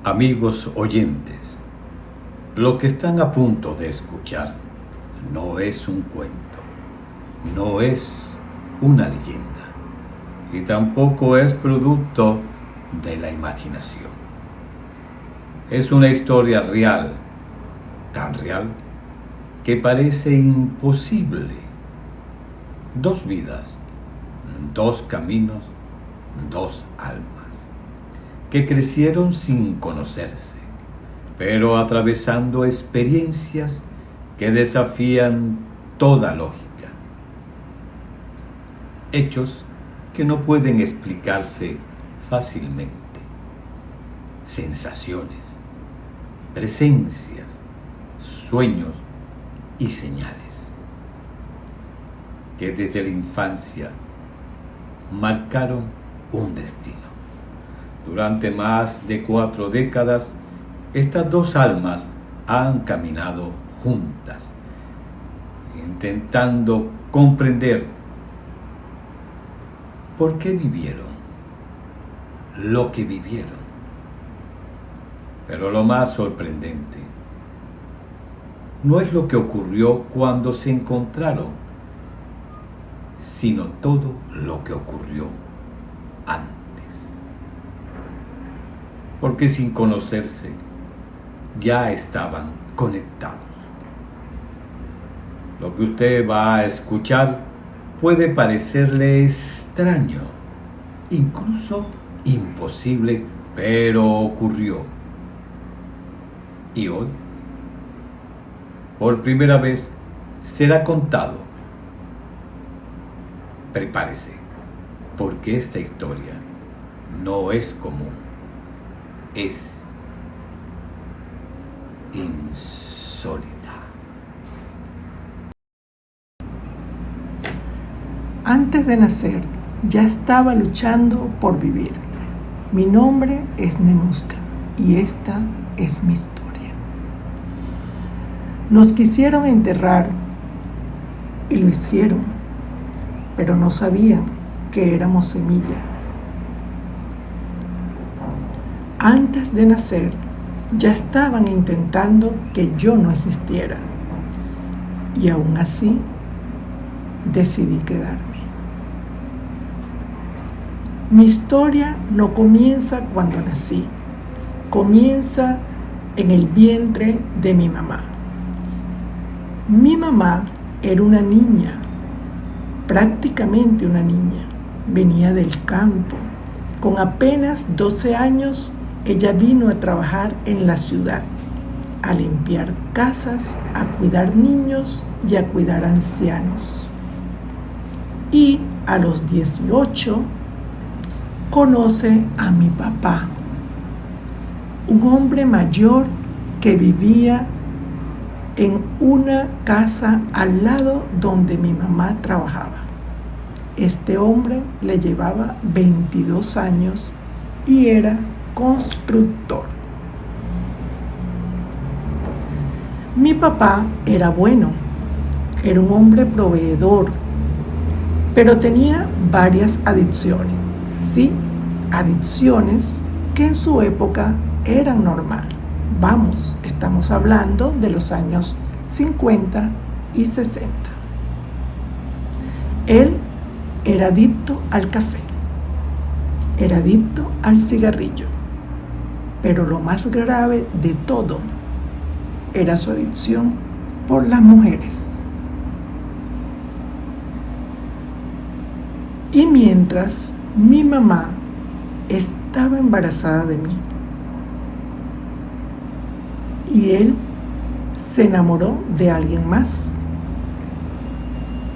Amigos oyentes, lo que están a punto de escuchar no es un cuento, no es una leyenda y tampoco es producto de la imaginación. Es una historia real, tan real que parece imposible. Dos vidas, dos caminos, dos almas que crecieron sin conocerse, pero atravesando experiencias que desafían toda lógica. Hechos que no pueden explicarse fácilmente. Sensaciones, presencias, sueños y señales que desde la infancia marcaron un destino. Durante más de 4 décadas, estas dos almas han caminado juntas, intentando comprender por qué vivieron lo que vivieron. Pero lo más sorprendente no es lo que ocurrió cuando se encontraron, sino todo lo que ocurrió antes. Porque sin conocerse ya estaban conectados. Lo que usted va a escuchar puede parecerle extraño, incluso imposible, pero ocurrió. Y hoy, por primera vez, será contado. Prepárese, porque esta historia no es común. Es insólita. Antes de nacer, ya estaba luchando por vivir. Mi nombre es Nenuska y esta es mi historia. Nos quisieron enterrar y lo hicieron, pero no sabían que éramos semilla. Antes de nacer, ya estaban intentando que yo no existiera. Y aún así, decidí quedarme. Mi historia no comienza cuando nací. Comienza en el vientre de mi mamá. Mi mamá era una niña, prácticamente una niña. Venía del campo. Con apenas 12 años, ella vino a trabajar en la ciudad, a limpiar casas, a cuidar niños y a cuidar ancianos. Y a los 18 conoce a mi papá, un hombre mayor que vivía en una casa al lado donde mi mamá trabajaba. Este hombre le llevaba 22 años y era constructor. Mi papá era bueno, era un hombre proveedor, pero tenía varias adicciones. Sí, adicciones que en su época eran normal. Vamos, estamos hablando de los años 50 y 60. Él era adicto al café, era adicto al cigarrillo, pero lo más grave de todo era su adicción por las mujeres. Y mientras mi mamá estaba embarazada de mí, y él se enamoró de alguien más,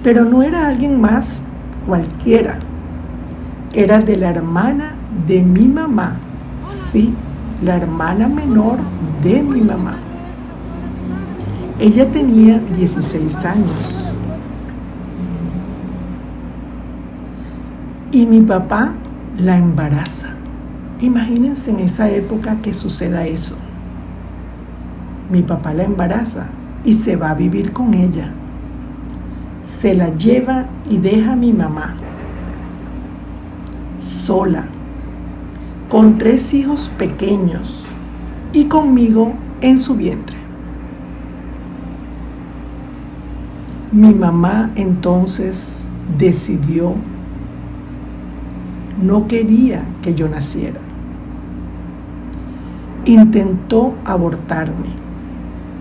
pero no era alguien más cualquiera, era de la hermana de mi mamá, sí, la hermana menor de mi mamá. Ella tenía 16 años. Y mi papá la embaraza. Imagínense en esa época que suceda eso. Mi papá la embaraza y se va a vivir con ella. Se la lleva y deja a mi mamá sola, con 3 hijos pequeños, y conmigo en su vientre. Mi mamá entonces decidió, no quería que yo naciera. Intentó abortarme,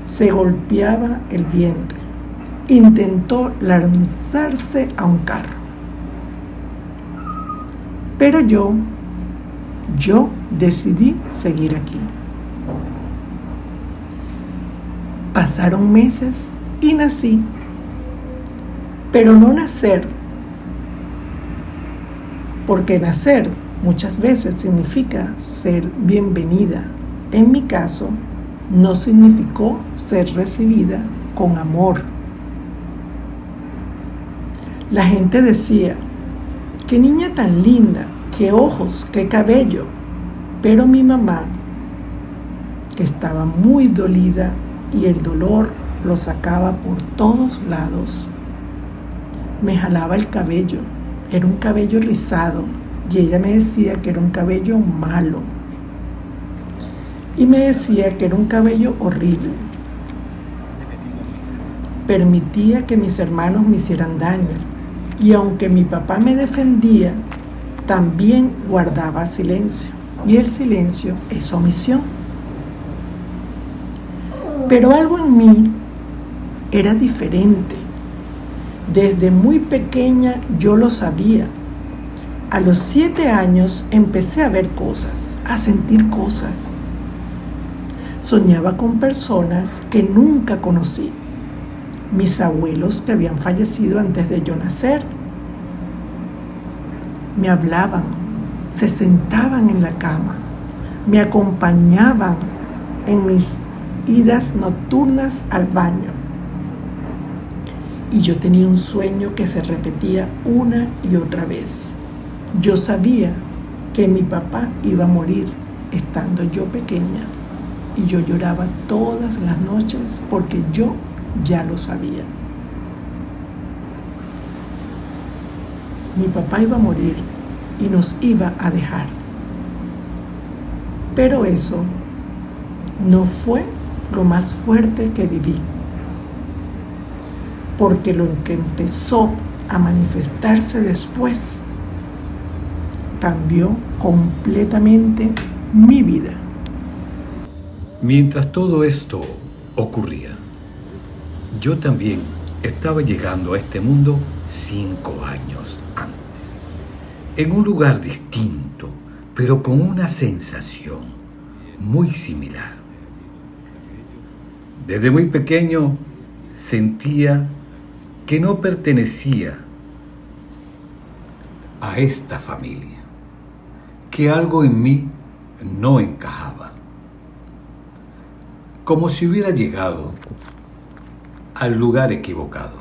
se golpeaba el vientre, intentó lanzarse a un carro. Pero yo decidí seguir aquí. Pasaron meses y nací, pero no nacer, porque nacer muchas veces significa ser bienvenida. En mi caso, no significó ser recibida con amor. La gente decía, qué niña tan linda, qué ojos, qué cabello. Pero mi mamá, que estaba muy dolida y el dolor lo sacaba por todos lados, me jalaba el cabello. Era un cabello rizado y ella me decía que era un cabello malo. Y me decía que era un cabello horrible. Permitía que mis hermanos me hicieran daño. Y aunque mi papá me defendía, también guardaba silencio. Y el silencio es omisión. Pero algo en mí era diferente. Desde muy pequeña yo lo sabía. A los 7 años empecé a ver cosas, a sentir cosas. Soñaba con personas que nunca conocí. Mis abuelos que habían fallecido antes de yo nacer. Me hablaban, se sentaban en la cama, me acompañaban en mis idas nocturnas al baño. Y yo tenía un sueño que se repetía una y otra vez. Yo sabía que mi papá iba a morir estando yo pequeña. Y yo lloraba todas las noches porque yo ya lo sabía. Mi papá iba a morir y nos iba a dejar. Pero eso no fue lo más fuerte que viví. Porque lo que empezó a manifestarse después cambió completamente mi vida. Mientras todo esto ocurría, yo también estaba llegando a este mundo 5 años antes, en un lugar distinto, pero con una sensación muy similar. Desde muy pequeño sentía que no pertenecía a esta familia, que algo en mí no encajaba, como si hubiera llegado al lugar equivocado.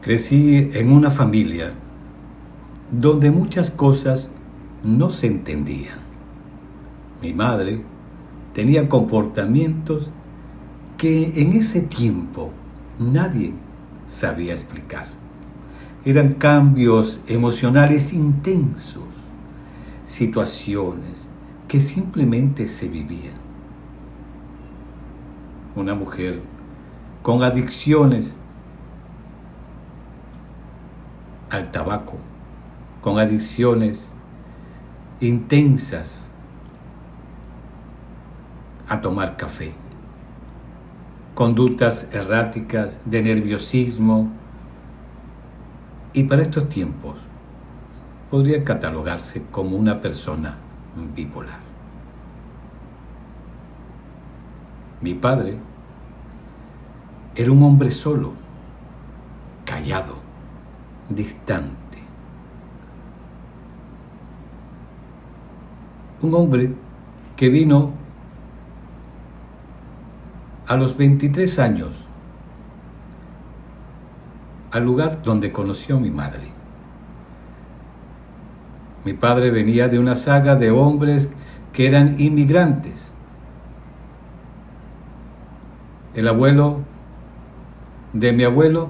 Crecí en una familia donde muchas cosas no se entendían. Mi madre tenía comportamientos que en ese tiempo nadie sabía explicar. Eran cambios emocionales intensos, situaciones que simplemente se vivían. Una mujer con adicciones al tabaco, con adicciones intensas a tomar café, conductas erráticas de nerviosismo, y para estos tiempos podría catalogarse como una persona bipolar. Mi padre era un hombre solo, callado, distante. Un hombre que vino a los 23 años al lugar donde conoció a mi madre. Mi padre venía de una saga de hombres que eran inmigrantes. El abuelo de mi abuelo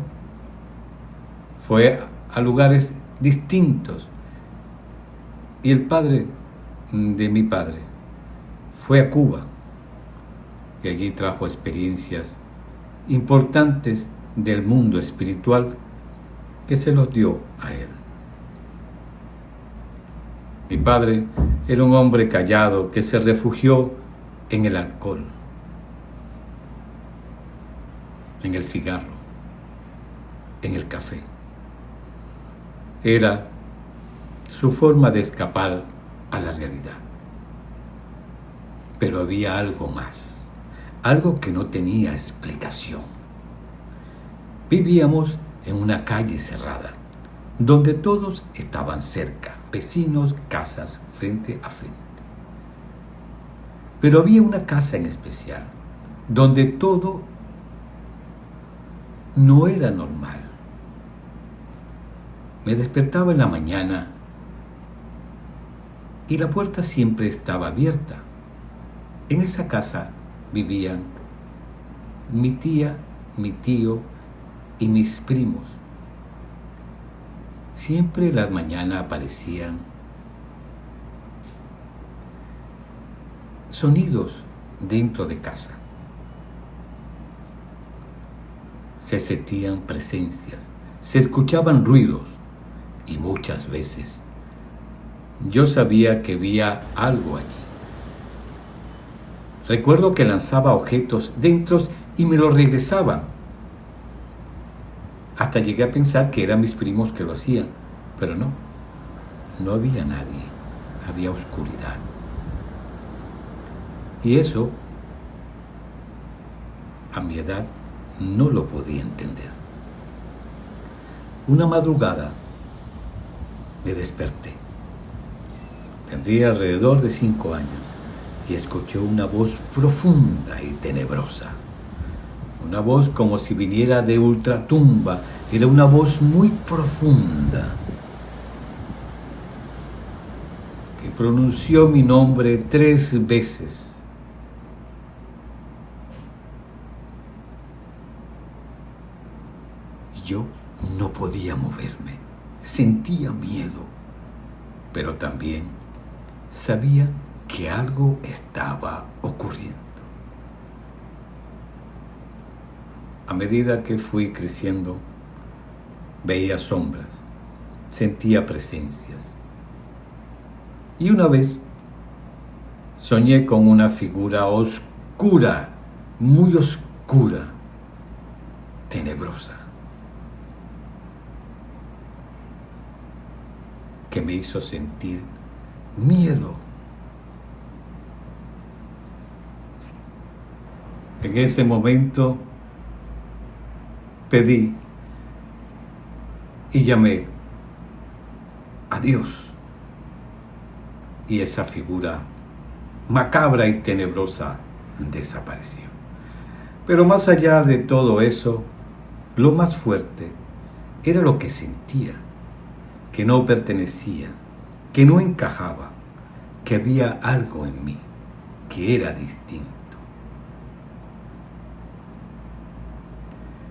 fue a lugares distintos y el padre de mi padre fue a Cuba y allí trajo experiencias importantes del mundo espiritual que se los dio a él. Mi padre era un hombre callado que se refugió en el alcohol, en el cigarro, en el café. Era su forma de escapar a la realidad. Pero había algo más, algo que no tenía explicación. Vivíamos en una calle cerrada, donde todos estaban cerca, vecinos, casas, frente a frente. Pero había una casa en especial, donde todo no era normal. Me despertaba en la mañana y la puerta siempre estaba abierta. En esa casa vivían mi tía, mi tío y mis primos. Siempre las mañanas aparecían sonidos dentro de casa. Se sentían presencias, se escuchaban ruidos y muchas veces yo sabía que había algo allí. Recuerdo que lanzaba objetos dentro y me los regresaban. Hasta llegué a pensar que eran mis primos que lo hacían, pero no había nadie, había oscuridad. Y eso, a mi edad, no lo podía entender. Una madrugada me desperté. Tendría alrededor de 5 años y escuché una voz profunda y tenebrosa. Una voz como si viniera de ultratumba. Era una voz muy profunda que pronunció mi nombre 3 veces. Yo no podía moverme, sentía miedo, pero también sabía que algo estaba ocurriendo. A medida que fui creciendo, veía sombras, sentía presencias. Y una vez soñé con una figura oscura, muy oscura, tenebrosa, que me hizo sentir miedo. En ese momento pedí y llamé a Dios, y esa figura macabra y tenebrosa desapareció. Pero más allá de todo eso, lo más fuerte era lo que sentía, que no pertenecía, que no encajaba, que había algo en mí que era distinto.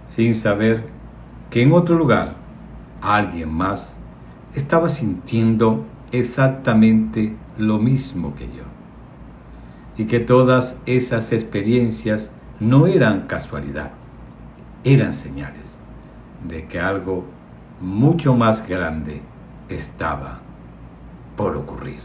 Sin saber que en otro lugar alguien más estaba sintiendo exactamente lo mismo que yo, y que todas esas experiencias no eran casualidad, eran señales de que algo mucho más grande estaba por ocurrir.